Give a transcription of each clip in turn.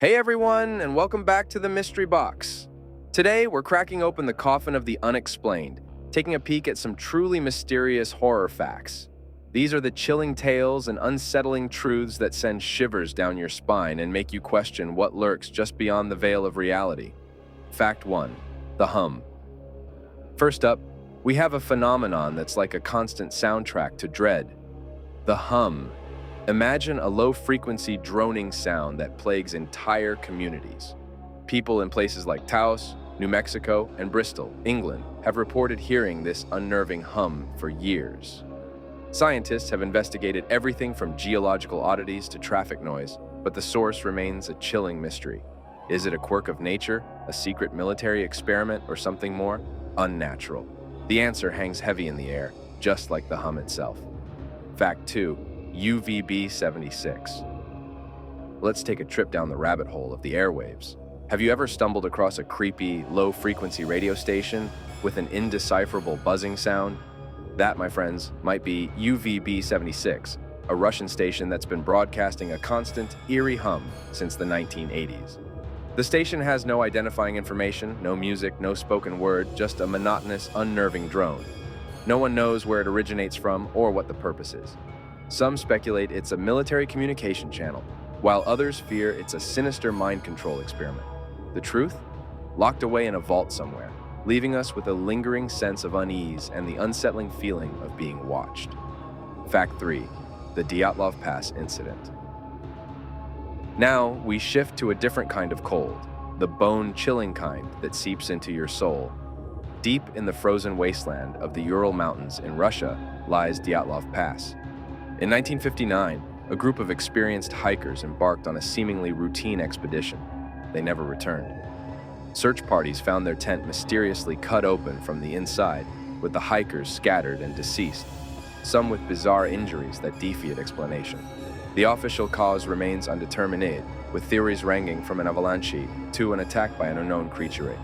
Hey everyone, and welcome back to the Mystery Box. Today, we're cracking open the coffin of the unexplained, taking a peek at some truly mysterious horror facts. These are the chilling tales and unsettling truths that send shivers down your spine and make you question what lurks just beyond the veil of reality. Fact 1. The hum. First up, we have a phenomenon that's like a constant soundtrack to dread. The hum. Imagine a low-frequency droning sound that plagues entire communities. People in places like Taos, New Mexico, and Bristol, England, have reported hearing this unnerving hum for years. Scientists have investigated everything from geological oddities to traffic noise, but the source remains a chilling mystery. Is it a quirk of nature, a secret military experiment, or something more unnatural? The answer hangs heavy in the air, just like the hum itself. Fact 2. UVB-76. Let's take a trip down the rabbit hole of the airwaves. Have you ever stumbled across a creepy, low-frequency radio station with an indecipherable buzzing sound? That, my friends, might be UVB-76, a Russian station that's been broadcasting a constant, eerie hum since the 1980s. The station has no identifying information, no music, no spoken word, just a monotonous, unnerving drone. No one knows where it originates from or what the purpose is. Some speculate it's a military communication channel, while others fear it's a sinister mind control experiment. The truth? Locked away in a vault somewhere, leaving us with a lingering sense of unease and the unsettling feeling of being watched. Fact 3. The Dyatlov Pass Incident. Now, we shift to a different kind of cold, the bone-chilling kind that seeps into your soul. Deep in the frozen wasteland of the Ural Mountains in Russia lies Dyatlov Pass. In 1959, a group of experienced hikers embarked on a seemingly routine expedition. They never returned. Search parties found their tent mysteriously cut open from the inside, with the hikers scattered and deceased, some with bizarre injuries that defied explanation. The official cause remains undetermined, with theories ranging from an avalanche to an attack by an unknown creature.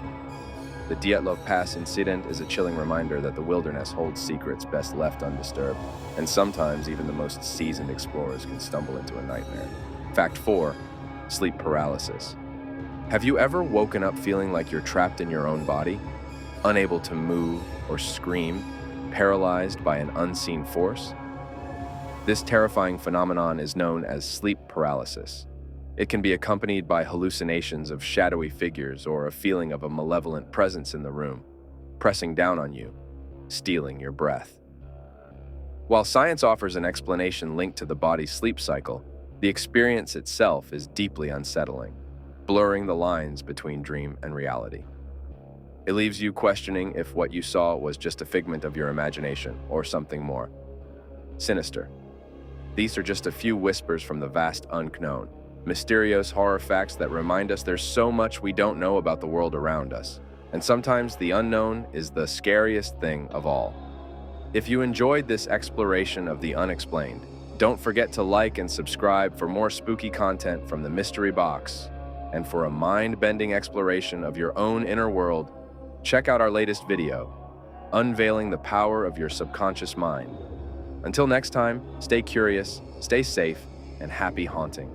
The Dyatlov Pass Incident is a chilling reminder that the wilderness holds secrets best left undisturbed, and sometimes even the most seasoned explorers can stumble into a nightmare. Fact 4. Sleep paralysis. Have you ever woken up feeling like you're trapped in your own body, unable to move or scream, paralyzed by an unseen force? This terrifying phenomenon is known as sleep paralysis. It can be accompanied by hallucinations of shadowy figures or a feeling of a malevolent presence in the room, pressing down on you, stealing your breath. While science offers an explanation linked to the body's sleep cycle, the experience itself is deeply unsettling, blurring the lines between dream and reality. It leaves you questioning if what you saw was just a figment of your imagination or something more sinister. These are just a few whispers from the vast unknown, mysterious horror facts that remind us there's so much we don't know about the world around us. And sometimes the unknown is the scariest thing of all. If you enjoyed this exploration of the unexplained, don't forget to like and subscribe for more spooky content from the Mystery Box. And for a mind-bending exploration of your own inner world, check out our latest video, Unveiling the Power of Your Subconscious Mind. Until next time, stay curious, stay safe, and happy haunting.